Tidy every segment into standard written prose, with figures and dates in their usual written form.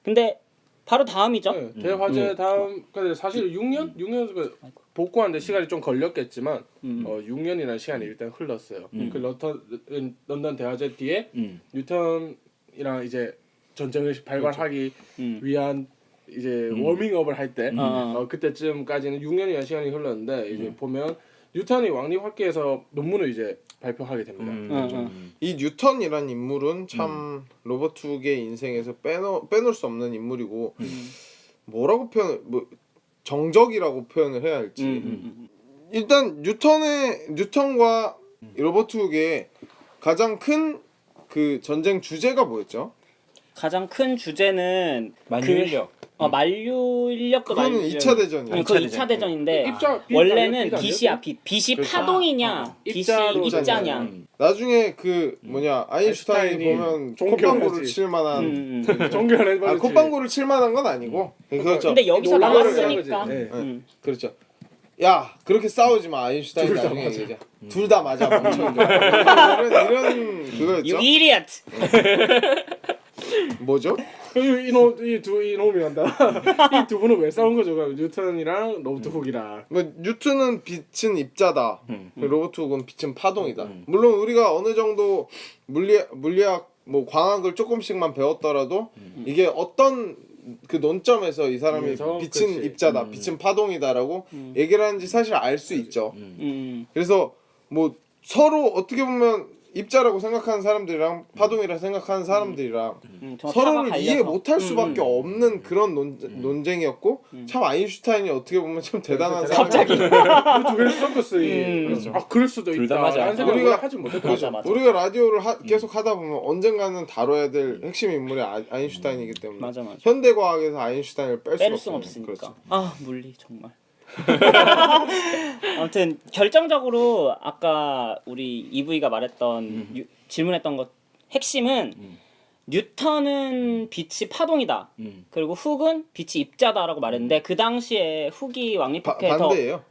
근데 바로 다음이죠. 네, 대화제 다음 근데 사실 6년 그 복구하는데 시간이 좀 걸렸겠지만 6년이라는 시간이 일단 흘렀어요. 그 런던 대화제 뒤에 뉴턴이랑 이제 전쟁을 발발하기 위한 이제 워밍업을 할 때 그때쯤까지는 6년이라는 시간이 흘렀는데 이제 보면 뉴턴이 왕립학계에서 논문을 이제 발표하게 됩니다. 이 뉴턴이란 인물은 참 로버트 훅의 인생에서 빼놓을 수 없는 인물이고 뭐라고 뭐 정적이라고 표현을 해야 할지 일단 뉴턴과 로버트 훅의 가장 큰 그 전쟁 주제가 뭐였죠? 가장 큰 주제는 만유 인력. 만류 인력도 그거는 만류. 2차 대전이에요. 그 2차 대전인데 빛 원래는 아니야? 빛이야. 빛이 그렇죠. 파동이냐, 빛이 입자로 입자냐. 나중에 그 뭐냐 아인슈타인이 보면 콧방구를 칠 만한 종교를 콧방구를 칠 만한 건 아니고 그렇죠. 근데 여기서 논란을 나왔으니까. 하는 거지. 네. 그렇죠. 야 그렇게 싸우지 마 아인슈타인 나중에 얘기하자. 둘 다 맞아 멍청이. 이런 그거였죠. You idiot. 뭐죠? 이놈이 한다. 이 두 분은 왜 싸운 거죠? 뉴턴이랑 로버트 훅이랑. 뭐 뉴턴은 빛은 입자다. 로버트 훅은 빛은 파동이다. 물론 우리가 어느 정도 물리학 뭐 광학을 조금씩만 배웠더라도 이게 어떤 그 논점에서 이 사람이 그래서, 빛은 그렇지. 입자다, 빛은 파동이다라고 얘기를 하는지 사실 알 수 있죠. 그래서 뭐 서로 어떻게 보면 입자라고 생각하는 사람들이랑 파동이라 생각하는 사람들이랑 서로를 이해 못할 수밖에 없는 그런 논쟁이었고 참 아인슈타인이 어떻게 보면 참 대단한 사람. 갑자기. 두 개를 섞었어요. 그렇죠. 아 그럴 수도 둘 있다. 다 맞아. 라는 생각을 우리가 하지 못했죠. 맞아, 맞아. 우리가 라디오를 계속 하다 보면 언젠가는 다뤄야 될 핵심 인물이 아인슈타인이기 때문에 맞아. 현대 과학에서 아인슈타인을 뺄 수 수는 없으니까. 없으니까. 아 물리 정말. 아무튼 결정적으로 아까 우리 EV가 말했던 질문했던 것 핵심은 뉴턴은 빛이 파동이다. 그리고 훅은 빛이 입자다라고 말했는데 그 당시에 훅이 왕립학회에서 반대예요.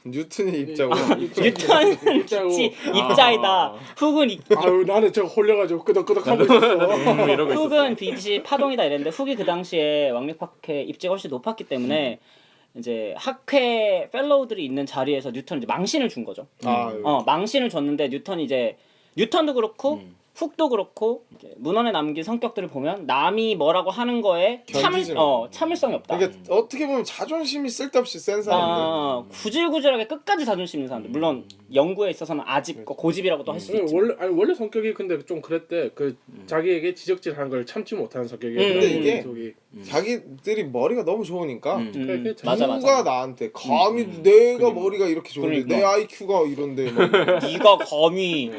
뉴턴이 입자고 뉴턴은 입자고. 빛이 입자이다. 훅은 아유 나는 저 홀려가지고 끄덕끄덕 하고 있었어. 이러고 있었어. 훅은 빛이 파동이다 이랬는데 훅이 그 당시에 왕립학회 입지가 훨씬 높았기 때문에 이제 학회 펠로우들이 있는 자리에서 뉴턴이 이제 망신을 준 거죠. 망신을 줬는데 뉴턴도 그렇고 훅도 그렇고 이제 문헌에 남긴 성격들을 보면 남이 뭐라고 하는 거에 참을성이 없다. 그러니까 어떻게 보면 자존심이 쓸데없이 센 사람들. 구질구질하게 끝까지 자존심 있는 사람들. 물론 연구에 있어서는 아집 고집이라고도 할 수 있지. 원래 성격이 근데 좀 그랬대. 그 자기에게 지적질하는 걸 참지 못하는 성격이. 근데 이게 자기들이 머리가 너무 좋으니까 맞아. 누가 나한테 감히 내가 머리가 이렇게 좋은데 그러니까. 내 IQ가 이런데 막 네가 감히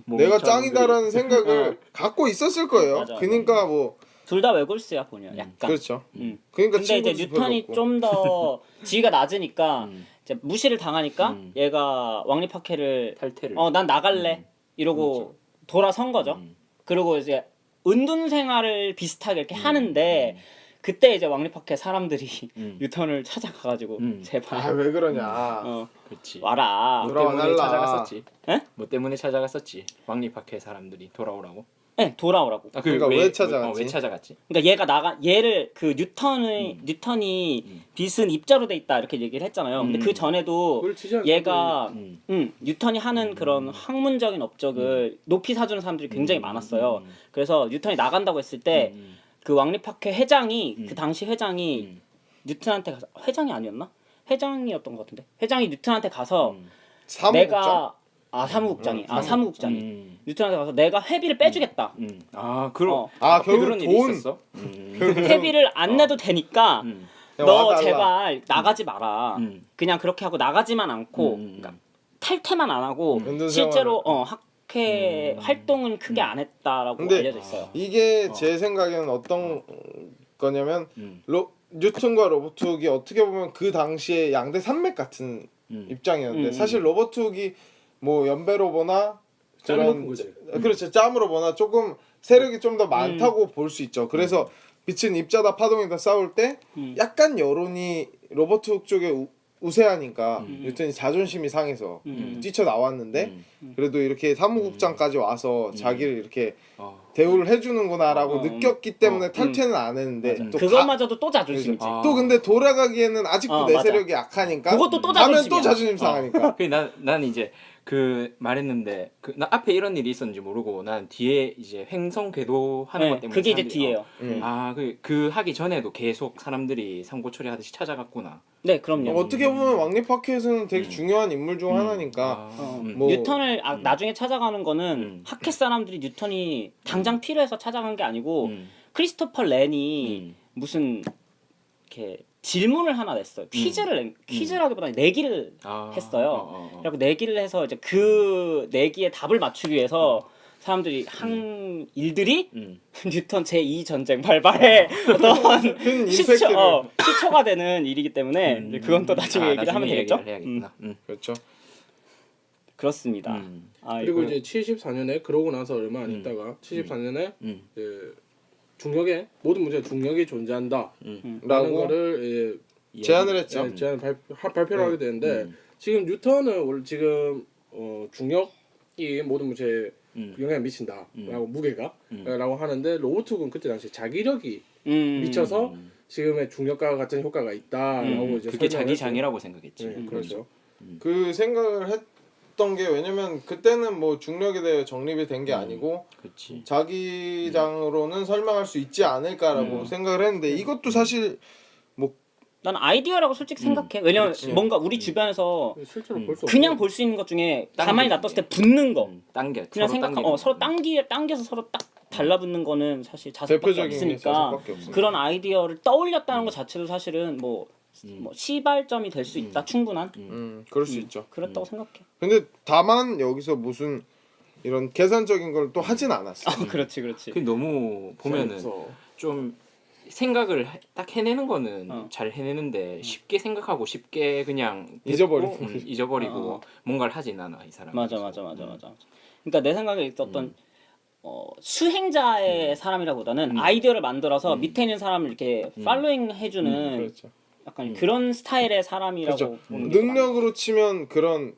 내가 짱이다라는 생각을 갖고 있었을 거예요. 맞아. 그러니까 뭐 둘 다 외골수야 보면 약간. 그렇죠. 음. 그러니까 근데 이제 친구도 뉴턴이 별로 없고. 좀 더 지위가 낮으니까 이제 무시를 당하니까 얘가 왕립학회를 탈퇴를. 난 나갈래 이러고 돌아선 거죠. 그리고 이제 은둔 생활을 비슷하게 이렇게 하는데 그때 이제 왕립학회 사람들이 뉴턴을 찾아가가지고 제발 아 왜 그러냐. 그렇지. 와라. 뭐 돌아와 때문에 달라. 찾아갔었지. 에? 뭐 때문에 찾아갔었지. 왕립학회 사람들이 돌아오라고. 네, 돌아오라고. 그러니까 왜 찾아갔지? 왜 찾아갔지? 그러니까 얘를 그 뉴턴이 빛은 입자로 돼 있다 이렇게 얘기를 했잖아요. 근데 그 전에도 그걸 지지하는 얘가 뉴턴이 하는 그런 학문적인 업적을 높이 사주는 사람들이 굉장히 많았어요. 그래서 뉴턴이 나간다고 했을 때 그 왕립학회 회장이 그 당시 회장이 뉴턴한테 가서 회장이 아니었나? 회장이었던 것 같은데 회장이 뉴턴한테 가서 내가 사무국장이 뉴턴한테 가서 내가 회비를 빼주겠다. 그럼 결국 그런 일이 돈. 있었어. 회비를 안 내도 되니까 야, 너 와달라. 제발 나가지 마라. 그냥 그렇게 하고 나가지만 않고 그러니까 탈퇴만 안 하고 연둔 실제로 학회 활동은 크게 안 했다라고 근데 알려져 있어요. 이게 제 생각에는 어떤 거냐면 뉴턴과 로버트 훅이 어떻게 보면 그 당시에 양대 산맥 같은 입장이었는데 사실 로버트 훅이 뭐 연배로 보나 짱 거지. 그렇죠 짬으로 보나 조금 세력이 좀 더 많다고 볼 수 있죠. 그래서 빛은 입자다 파동이다 싸울 때 약간 여론이 로버트 훅 쪽에 우세하니까 뉴턴이 자존심이 상해서 뛰쳐 나왔는데 그래도 이렇게 사무국장까지 와서 자기를 이렇게 대우를 해주는구나라고 느꼈기 때문에 탈퇴는 안 했는데 또 그것마저도 또 자존심이지. 또 근데 돌아가기에는 아직도 맞아. 내세력이 약하니까 그것도 또 가면 자존심이야. 또 자존심 상하니까. 난 이제 그 말했는데 나 앞에 이런 일이 있었는지 모르고 난 뒤에 이제 횡성 궤도하는 것 때문에 그게 이제 사람들이- 뒤에요. 그 하기 전에도 계속 사람들이 삼고 처리하듯이 찾아갔구나. 네, 그럼요. 어떻게 보면 왕립학회에서는 되게 중요한 인물 중 하나니까 뭐 뉴턴을 나중에 찾아가는 거는 학회 사람들이 뉴턴이 당장 필요해서 찾아간 게 아니고 크리스토퍼 렌이 무슨 이렇게 질문을 하나 냈어요. 퀴즈라기보다는 내기를 했어요. 그리고 내기를 해서 이제 그 내기에 답을 맞추기 위해서 사람들이 한 일들이 뉴턴 제2 전쟁 발발에 어떤 큰 시초, 임팩트를 시초가 되는 일이기 때문에 이제 그건 또 나중에 얘기를 하면 되겠죠. 해야겠구나. 그렇죠. 그렇습니다. 그리고 이제 74년에 그러고 나서 얼마 안 있다가 74년에 중력에 모든 문제가 중력이 존재한다 라는 거를 제안을 했죠. 발표를 하게 되는데 지금 뉴턴은 원래 지금 중력이 모든 문제에 영향을 미친다라고 무게가 라고 하는데 로버트군 그때 당시 자기력이 미쳐서 지금의 중력과 같은 효과가 있다라고 이제 그게 설명을 자기 했어요. 장이라고 생각했지. 그렇죠. 그 생각을 했던 게 왜냐면 그때는 뭐 중력에 대해 정립이 된 게 아니고 그렇지. 자기장으로는 설명할 수 있지 않을까라고 생각을 했는데 이것도 사실 난 아이디어라고 솔직히 생각해. 왜냐면 뭔가 우리 주변에서 실제로 볼 수 그냥 볼 수 있는 것 중에 가만히 놔뒀을 때 붙는 거. 당겨. 그냥 생각하고 서로 당기는 당겨서 서로 딱 달라붙는 거는 사실 자석밖에 대표적인 게 없으니까 자석밖에 없으니까. 그런 아이디어를 떠올렸다는 것 자체도 사실은 뭐 시발점이 될 수 있다. 충분한. 그럴 수 있죠. 그렇다고 생각해. 근데 다만 여기서 무슨 이런 계산적인 걸 또 하진 않았어. 그렇지, 그렇지. 그 너무 보면은 없어. 좀 생각을 딱 해내는 거는 잘 해내는데 쉽게 생각하고 쉽게 그냥 잊어버리고. 잊어버리고 뭔가를 하진 않아 이 사람. 맞아. 그러니까 내 생각에 있었던 수행자의 사람이라보다는 아이디어를 만들어서 밑에 있는 사람을 이렇게 팔로잉 해주는 그렇죠. 약간 그런 스타일의 사람이라고 그렇죠. 보는 게 능력으로 치면 그런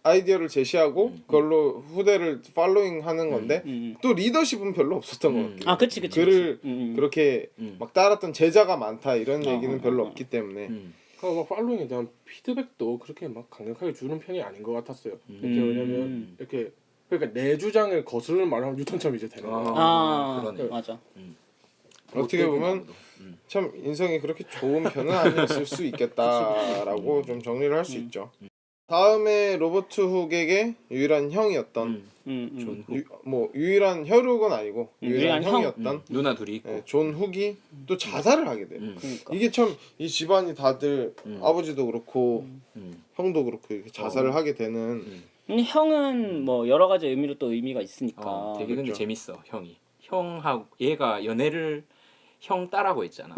아이디어를 제시하고 그걸로 후대를 팔로잉하는 건데 또 리더십은 별로 없었던 것 같아요. 그치. 글을 그렇게 막 따랐던 제자가 많다 이런 얘기는 별로 없기 때문에 그러니까 막 팔로잉에 대한 피드백도 그렇게 막 강력하게 주는 편이 아닌 것 같았어요. 이렇게 왜냐면 이렇게 그러니까 내 주장을 거스르는 말을 하면 뉴턴처럼 이제 되는 거야. 그러네. 맞아. 어떻게 보면 참 인성이 그렇게 좋은 편은 아니었을 수 있겠다라고 좀 정리를 할 수 있죠. 다음에 로버트 훅에게 유일한 형이었던 존 훅. 뭐 유일한 혈육은 아니고 유일한 유일한 형. 형이었던 누나 둘이 있고. 네, 존 훅이 또 자살을 하게 돼요. 그러니까. 이게 참 이 집안이 다들 아버지도 그렇고 형도 그렇고 이렇게 자살을 하게 되는 근데 형은 뭐 여러 가지 의미로 또 의미가 있으니까. 되게 근데 그렇죠. 재밌어 형이. 형하고 얘가 연애를 형 딸하고 했잖아.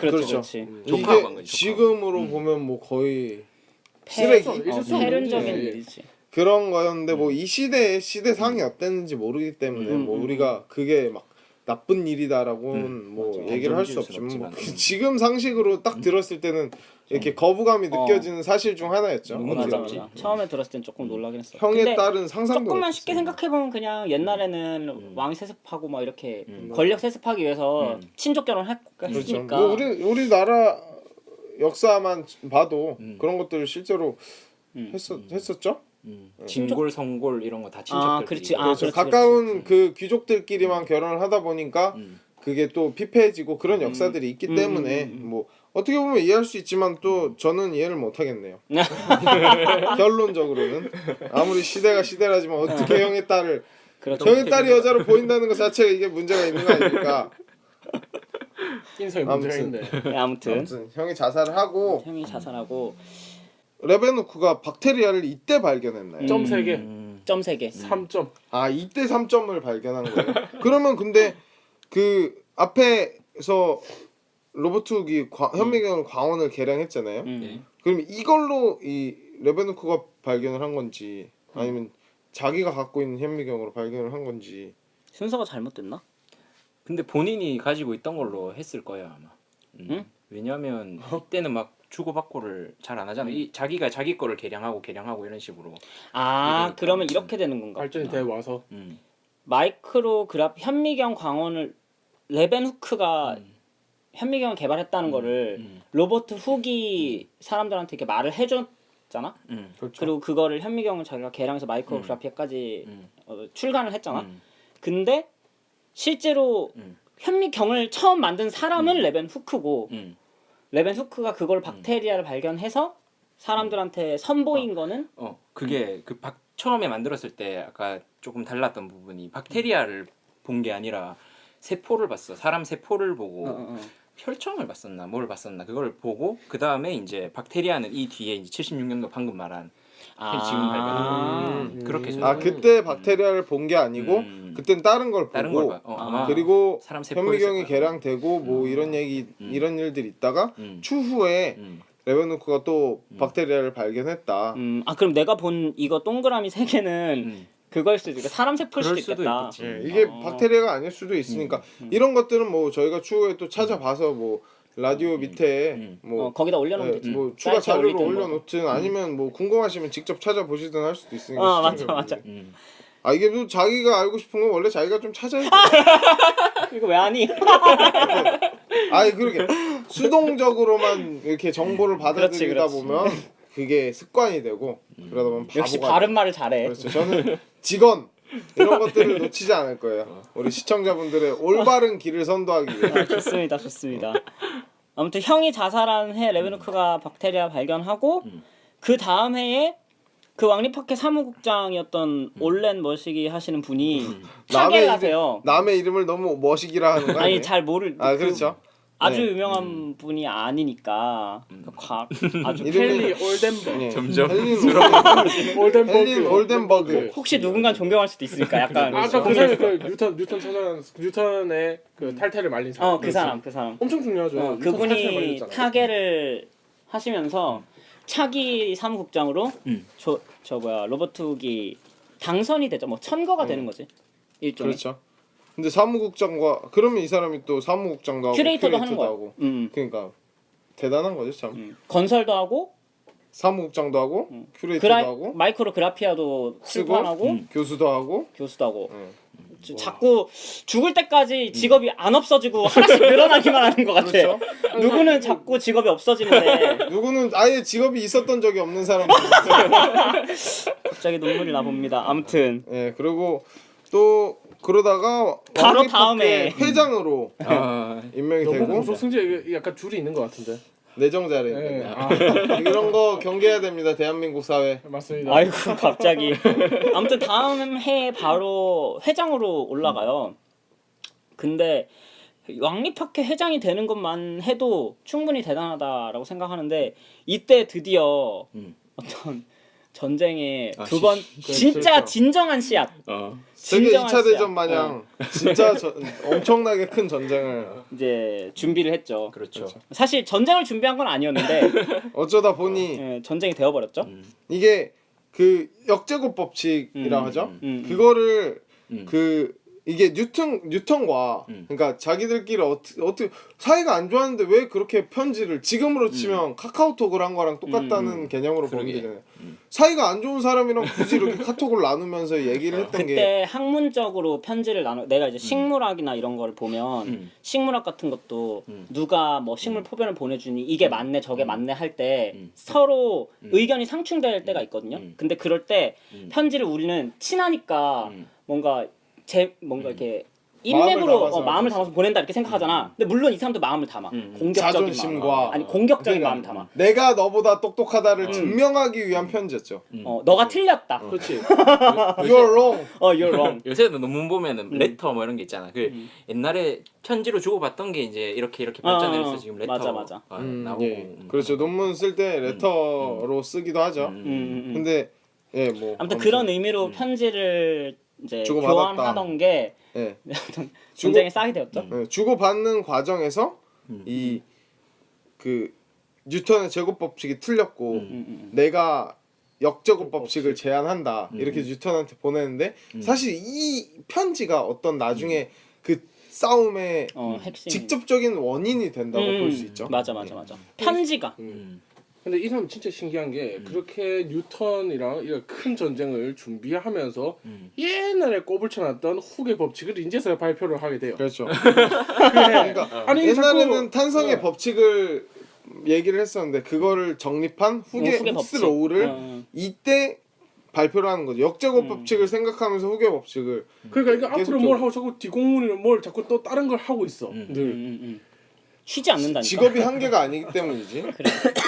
그렇죠. 조카하고 한 이게 거지, 지금으로 보면 뭐 거의 쓰레기 있을 수 없는 폐륜적인 일이지. 일이지. 그런 거였는데 뭐 이 시대의 시대상이 어땠는지 모르기 때문에 뭐 우리가 그게 막 나쁜 일이다라고는 뭐 얘기를 할 수 없지만 뭐 지금 상식으로 딱 들었을 때는 이렇게 거부감이 느껴지는 사실 중 하나였죠. 맞아. 어떻게 보면. 처음에 들었을 땐 조금 놀라긴 했어. 형의 근데 딸은 상상도 조금만 못했어요. 쉽게 생각해 보면 그냥 옛날에는 왕 세습하고 막 이렇게 권력 세습하기 위해서 친족 결혼을 그렇죠. 했으니까. 뭐 우리나라 역사만 봐도 그런 것들 실제로 했었죠. 진골 성골 이런 거 다 친척들. 그렇지. 그렇죠. 가까운 그 귀족들끼리만 결혼을 하다 보니까 그게 또 피폐해지고 그런 역사들이 있기 때문에 뭐 어떻게 보면 이해할 수 있지만 또 저는 이해를 못 하겠네요. 결론적으로는 아무리 시대가 시대라지만 어떻게 형의 딸을 그렇죠. 형의 딸이 여자로 보인다는 것 자체가 이게 문제가 있는 거 아닙니까? 인성에 문제가 아무튼. 있는데. 네, 아무튼 형이 자살을 하고 형이 자살하고 레베노크가 박테리아를 이때 발견했나요? 점 3개, 점 3개. 3점. 아 이때 3점을 발견한 거예요. 그러면 근데 그 앞에서 로버트 훅이 현미경 광원을 개량했잖아요. 그럼 이걸로 이 레베노크가 발견을 한 건지 아니면 자기가 갖고 있는 현미경으로 발견을 한 건지 순서가 잘못됐나? 근데 본인이 가지고 있던 걸로 했을 거야 아마. 왜냐면 이때는 막 주고받고를 잘 안 하잖아. 이 자기가 자기 거를 개량하고 이런 식으로. 아 그러면 이렇게 되는 건가? 발전이 돼 와서 마이크로그래프 현미경 광원을 레벤후크가 현미경을 개발했다는 거를 로버트 훅이 사람들한테 이렇게 말을 해줬잖아. 그렇죠. 그리고 그거를 현미경을 자기가 개량해서 마이크로그래피까지 출간을 했잖아. 근데 실제로 현미경을 처음 만든 사람은 레벤후크고 레벤후크가 그걸 박테리아를 발견해서 사람들한테 선보인 거는 그게 처음에 만들었을 때 아까 조금 달랐던 부분이 박테리아를 본 게 아니라 세포를 봤어. 사람 세포를 보고 혈청을 봤었나 뭘 봤었나 그걸 보고 그 다음에 이제 박테리아는 이 뒤에 이제 76년도 방금 말한 지금 발견한 그렇게 그때 박테리아를 본 게 아니고 그땐 다른 걸 보고 아마 그리고 사람 현미경이 세포였을 거야. 개량되고 뭐 이런 얘기 이런 일들이 있다가 추후에 레벤후크가 또 박테리아를 발견했다. 그럼 내가 본 이거 동그라미 세 개는 그거일 수도 있겠다. 사람 세포일 수도 그럴 수도 있겠다. 있겠지. 예, 이게 박테리아가 아닐 수도 있으니까 이런 것들은 뭐 저희가 추후에 또 찾아봐서 뭐 라디오 밑에 뭐 거기다 올려놓으면 되지. 뭐 추가 사이트에 자료로 올리든 뭐. 올려놓든 아니면 뭐 궁금하시면 직접 찾아보시든 할 수도 있으니까. 맞아. 이게 또 자기가 알고 싶은 건 원래 자기가 좀 찾아야 돼. 이거 왜 하니? 그렇게 수동적으로만 이렇게 정보를 받아들이다 그렇지. 보면 그게 습관이 되고 그러다 보면 바보가 역시 돼. 바른 말을 잘해. 그렇죠. 저는 직원 이런 것들을 놓치지 않을 거예요. 우리 시청자분들의 올바른 길을 선도하기 위해. 좋습니다. 아무튼 형이 자살한 해 레벤후크가 박테리아 발견하고 그 다음 해에 그 왕립학회 사무국장이었던 올렌 머시기 하시는 분이 타계를 하세요. 남의 이름을 너무 머시기라 하는 거 아니에요? 잘 모를. 그렇죠. 아주 네. 유명한 분이 아니니까 아주 헨리 올덴버그. 네. 점점 헬린 올덴버그. 혹시 누군가 존경할 수도 있으니까 약간 아까 그 사람이 그 뉴턴 찾아낸 뉴턴의 그 탈퇴를 말린 사람. 그 사람 엄청 중요하죠. 뉴턴 탈퇴를 그분이 말렸잖아요. 타계를 하시면서 차기 사무국장으로 로버트 훅이 당선이 되죠. 뭐 천거가 되는 거지 일종의. 그렇죠. 근데 사무국장과 그러면 이 사람이 또 사무국장도 하고 큐레이터도 하는 거야. 하고 그러니까 대단한 거죠 참. 건설도 하고 사무국장도 하고 큐레이터도 하고 마이크로그래피아도 쓰고 출판하고 교수도 하고 교수도 하고 자꾸 죽을 때까지 직업이 안 없어지고 하나씩 늘어나기만 하는 것 같아. 그렇죠. 누구는 자꾸 직업이 없어지는데 누구는 아예 직업이 있었던 적이 없는 사람도 갑자기 눈물이 나봅니다. 아무튼 예, 그리고 또 그러다가 바로 왕립학회 다음에 회장으로 임명이 너무 되고 고소 승제 약간 줄이 있는 것 같은데. 내정자래. 네. 이런 거 경계해야 됩니다. 대한민국 사회. 맞습니다. 아이고 갑자기 아무튼 다음 해에 바로 회장으로 올라가요. 근데 왕립학회 회장이 되는 것만 해도 충분히 대단하다라고 생각하는데 이때 드디어 어떤 전쟁의 두 번 진짜 그렇죠. 진정한 씨앗 세계 진정한 2차 대전 씨앗. 마냥 진짜 엄청나게 큰 전쟁을 이제 준비를 했죠. 그렇죠. 사실 전쟁을 준비한 건 아니었는데 어쩌다 보니 전쟁이 되어버렸죠. 이게 그 역제곱 법칙이라고 하죠. 그거를 이게 뉴턴과 그러니까 자기들끼리 어떻게 사이가 안 좋았는데 왜 그렇게 편지를 지금으로 치면 카카오톡을 한 거랑 똑같다는 개념으로 보면 되잖아요. 사이가 안 좋은 사람이랑 굳이 이렇게 카톡을 나누면서 얘기를 했던 게 그때 학문적으로 편지를 내가 이제 식물학이나 이런 걸 보면 식물학 같은 것도 누가 뭐 식물 포변을 보내주니 이게 맞네 저게 맞네 할 때 서로 의견이 상충될 때가 있거든요. 근데 그럴 때 편지를 우리는 친하니까 뭔가 이렇게 인맥으로 마음을 담아서 보낸다 이렇게 생각하잖아. 근데 물론 이 사람도 마음을 담아. 공격적인 자존심과 마음. 아니 공격적인 그러니까 마음을 담아. 내가 너보다 똑똑하다를 증명하기 위한 편지였죠. 너가 틀렸다. 그렇지. You're wrong. You're wrong. 요새도 논문 보면은 레터 뭐 이런 게 있잖아. 그 옛날에 편지로 주고받던 게 이제 이렇게 발전해서 지금 레터 맞아. 나오고. 예. 그렇죠. 논문 쓸 때 레터로 쓰기도 하죠. 근데 예, 뭐 아무튼 그런 의미로 편지를 이제 주고받았다. 교환하던 게 예. 전쟁의 싹이 되었죠. 예, 주고받는 과정에서 이 그 뉴턴의 제곱 법칙이 틀렸고 내가 역제곱 법칙을 제안한다 이렇게 뉴턴한테 보내는데 사실 이 편지가 어떤 나중에 그 싸움의 핵심. 직접적인 원인이 된다고 볼 수 있죠. 맞아. 편지가. 근데 이 사람 진짜 신기한 게 그렇게 뉴턴이랑 이런 큰 전쟁을 준비하면서 옛날에 꼽을쳐놨던 후계 법칙을 이제서야 발표를 하게 돼요. 그렇죠. 그러니까 아니, 옛날에는 자꾸- 탄성의 법칙을 얘기를 했었는데 그거를 정립한 후계 후계 훅스 법칙. 로우를 이때 발표를 하는 거죠. 역제곱 법칙을 생각하면서 후계 법칙을 그러니까 이거 앞으로 계속적으로. 뭘 하고 자꾸 뒷공문이나 뭘 자꾸 또 다른 걸 하고 있어. 늘. 쉬지 않는다니까. 직업이 한계가 아니기 때문이지.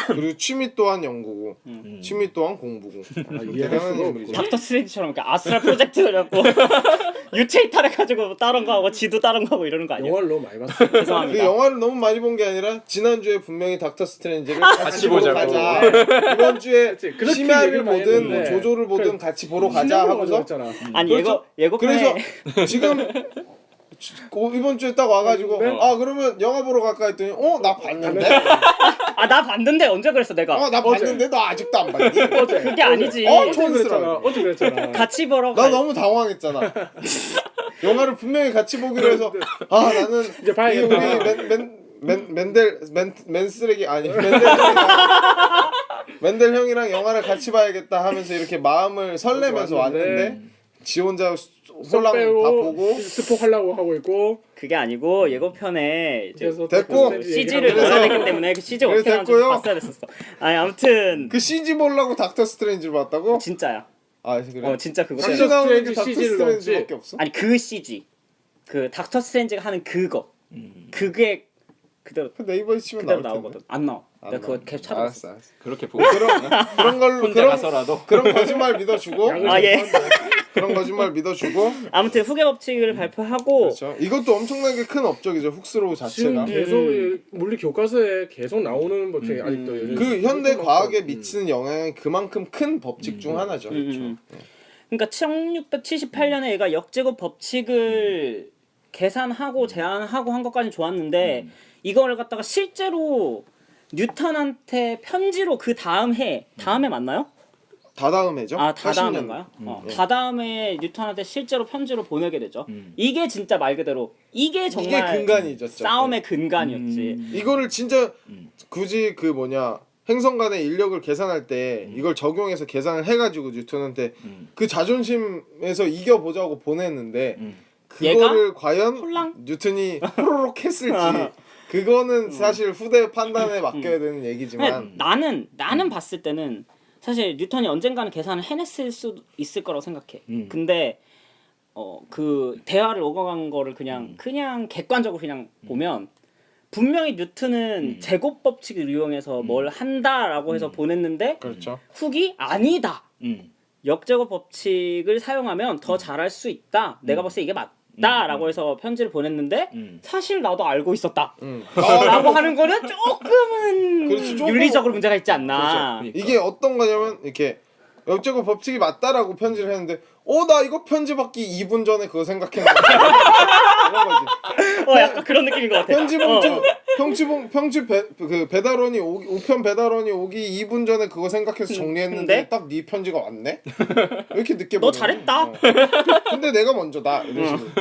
그리고 취미 또한 연구고, 취미 또한 공부고. 대단한 인물이죠. 닥터 스트레인지처럼 이렇게 아스트랄 프로젝트를 갖고 유체 이탈해가지고 다른 거 하고 지도 다른 거 하고 이러는 거 아니야? 영화를 너무 많이 봤어. 그 죄송합니다. 영화를 너무 많이 본 게 아니라 지난주에 분명히 닥터 스트레인지를 같이 보러 보자고. 가자. 이번 주에 그렇게 심야를 얘기를 많이 보든 뭐 했는데. 조조를 보든 같이 보러 가자 하고서 했잖아. 아니 그렇죠. 예고편에 그래서 지금 이번 주에 딱 와가지고 네. 아 그러면 영화 보러 갈까 했더니 나 봤는데 나 봤는데 언제 그랬어 내가? 나 봤는데 너 아직도 안 봤니? 어제. 그게 아니지. 어, 어제 그랬잖아. 촌스러워. 어제 그랬잖아. 같이 보러 나 가. 너무 당황했잖아. 영화를 분명히 같이 보기로 해서 나는 이제 봐야겠다. 우리 맨 쓰레기 아니 맨델 형이랑 영화를 같이 봐야겠다 하면서 이렇게 마음을 설레면서 왔는데 지 혼자 홀랑 다 보고 스포 하려고 하고 있고. 그게 아니고 예고편에 이제 그래서 됐고. 또 CG를 그래서- 봐야 되기 때문에 그 CG 그래서 어떻게 하는지 됐고요. 봤어야 됐었어. 아니 아무튼 그 CG 보려고 닥터 스트레인지를 봤다고? 진짜야. 아 그래? 진짜 그거. CG 닥터 나오는 게 스트레인지 닥터 CG 를 스트레인지밖에 없어? 아니 그 CG 그 닥터 스트레인지가 하는 그거 그게 그대로 그 네이버에 치면 그대로 나올 텐데. 나오거든. 안 나와. 안 내가 그거 나와. 계속 찾아봤어. 알았어. 그렇게 보고 그런 걸로 혼자 가서라도 그런 거짓말 믿어주고 예. 그런 거짓말 믿어주고 아무튼 후계 법칙을 발표하고 그렇죠. 이것도 엄청나게 큰 업적이죠. 훅스로우 자체가. 지금 계속 물리 교과서에 계속 나오는 법칙이 아직도 요즘 그 현대 많고. 과학에 미치는 영향이 그만큼 큰 법칙 중 하나죠. 그러니까 1678년에 얘가 역제곱 법칙을 계산하고 제안하고 한 것까지는 좋았는데 이거를 갖다가 실제로 뉴턴한테 편지로 그 다음에 맞나요? 다다음 해죠. 다다음인가요? 예. 다다음에 뉴턴한테 실제로 편지로 보내게 되죠. 이게 진짜 말 그대로 이게 정말 근간이죠. 싸움의 근간이었지. 이거를 진짜 굳이 그 뭐냐 행성 간의 인력을 계산할 때 이걸 적용해서 계산을 해가지고 뉴턴한테 그 자존심에서 이겨보자고 보냈는데 그거를 과연 홀랑? 뉴턴이 호로록 했을지 그거는 사실 후대 판단에 맡겨야 되는 얘기지만 나는 봤을 때는 사실 뉴턴이 언젠가는 계산을 해냈을 수도 있을 거라고 생각해. 근데 그 대화를 오가간 거를 그냥 객관적으로 그냥 보면 분명히 뉴턴은 제곱 법칙을 이용해서 뭘 한다라고 해서 보냈는데 그렇죠. 훅이 아니다. 역제곱 법칙을 사용하면 더 잘할 수 있다. 내가 봤을 때 이게 맞다라고 해서 편지를 보냈는데 사실 나도 알고 있었다. 라고 하는 거는 조금은 그렇지, 조금. 윤리적으로 문제가 있지 않나. 그렇죠. 이게 어떤 거냐면 이렇게 역제곱 법칙이 맞다라고 편지를 했는데 나 이거 편지 받기 2분 전에 그거 생각했는데 이런 거지. 약간 그런 느낌인 것 같아. 편지 배달원이 우편 배달원이 오기 2분 전에 그거 생각해서 정리했는데 근데? 딱 네 편지가 왔네. 왜 이렇게 늦게 너 보내니? 잘했다. 근데 내가 먼저다 이런 식으로.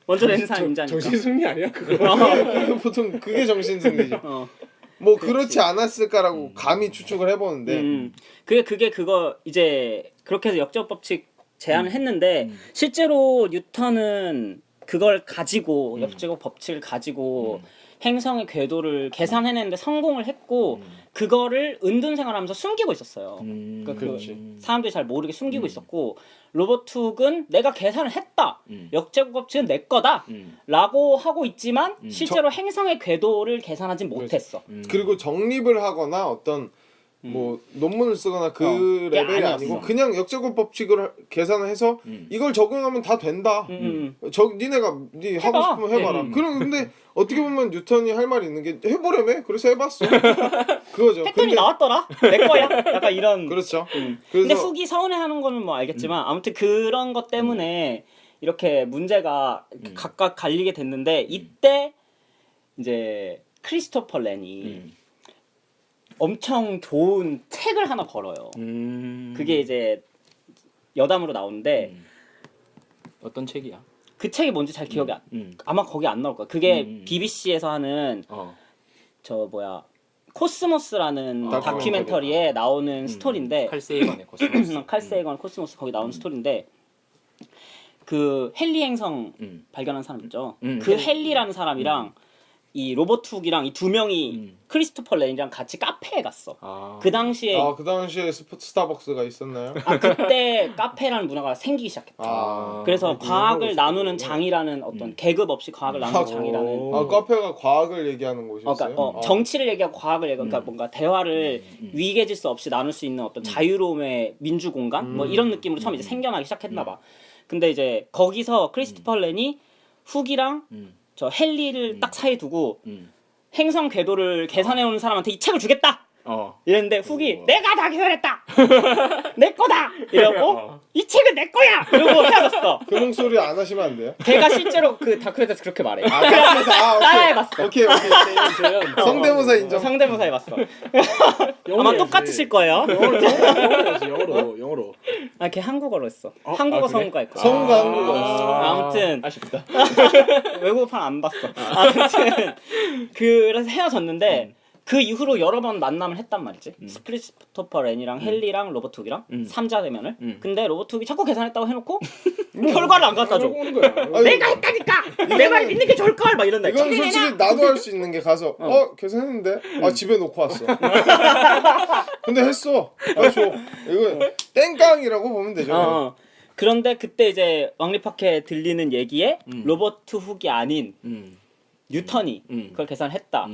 먼저 낸 사람 인자니까. 정신승리 아니야 그거. 그게 보통 그게 정신승리죠. 뭐 그렇지 않았을까라고 감히 추측을 해보는데 그게 그거 이제 그렇게 해서 역제곱 법칙 제안을 했는데 실제로 뉴턴은 그걸 가지고 역제곱 법칙을 가지고 행성의 궤도를 계산해내는데 성공을 했고 그거를 은둔생활하면서 숨기고 있었어요. 그러니까 그렇지. 사람들이 잘 모르게 숨기고 있었고 로버트 훅은 내가 계산을 했다. 역제곱 법칙은 내 거다. 라고 하고 있지만 실제로 행성의 궤도를 계산하진 못했어. 그리고 정립을 하거나 어떤 뭐 논문을 쓰거나 그 그게 레벨이 아니었어. 아니고 그냥 역제곱 법칙을 계산을 해서 이걸 적용하면 다 된다. 니네가 네 하고 싶으면 해봐라. 근데 어떻게 보면 뉴턴이 할 말이 있는 게 해보려며. 그래서 해봤어. 그거죠. 했더니 나왔더라. 내 거야. 약간 이런. 그렇죠. 근데 그래서 훅이 서운해하는 거는 뭐 알겠지만 아무튼 그런 것 때문에 이렇게 문제가 각각 갈리게 됐는데 이때 이제 크리스토퍼 렌이 엄청 좋은 책을 하나 벌어요. 그게 이제 여담으로 나오는데 어떤 책이야? 그 책이 뭔지 잘 기억이 아마 거기 안 나올 거야. 그게 BBC에서 하는 저 뭐야 코스모스라는 다큐멘터리에 나오는 스토리인데 칼 세이건의 코스모스. 칼 세이건 코스모스 거기 나오는 스토리인데 그 헨리 행성 발견한 사람 있죠. 그 헨리라는 사람이랑 이 로버트 훅이랑 이 두 명이 크리스토퍼 레인이랑 같이 카페에 갔어. 그 당시에 그 당시에 스타벅스가 있었나요? 그때 카페라는 문화가 생기기 시작했다. 그래서 과학을 나누는 장이라는 어떤 계급 없이 과학을 나누는 장이라는 카페가 과학을 얘기하는 곳이었어요? 그러니까 정치를 얘기하고 과학을 얘기하고 그러니까 뭔가 대화를 위계 질서 없이 나눌 수 있는 어떤 자유로움의 민주 공간 뭐 이런 느낌으로 처음 이제 생겨나기 시작했나 봐. 근데 이제 거기서 크리스토퍼 렌이 훅이랑 저 헨리를 딱 사이에 두고 행성 궤도를 계산해 오는 사람한테 이 책을 주겠다. 이랬는데 훅이 내가 다 계산했다. 내 거다. 이러고 이 책은 내 거야. 이러고 헤어졌어. 그 목소리 안 하시면 안 돼요? 걔가 실제로 그 다큐에서 그렇게 말해. 오케이. 따라해봤어. 오케이. 성대모사 인정. 성대모사 해봤어. 아마 똑같으실 거예요. 영어로. 아, 걔 한국어로 했어. 한국어 성우가 했고. 성우가 한국어였어. 아무튼 아쉽다. 외국어판 안 봤어. 아무튼 그래서 헤어졌는데 그 이후로 여러 번 만남을 했단 말이지. 크리스토퍼 렌이랑 헨리랑 로버트 훅이랑 3자 대면을. 근데 로버트 훅이 자꾸 계산했다고 해놓고 결과를 안 갖다 줘. 내가 했다니까. 내 말 믿는 게 좋을 걸. 막 이런다. 이건 솔직히 나도 할 수 있는 게 가서 계산했는데 집에 놓고 왔어. 근데 했어. 줘. 이거 땡깡이라고 보면 되죠. 그런데 그때 이제 왕리파케에 들리는 얘기에 로버트 훅이 아닌 뉴턴이 그걸 계산했다.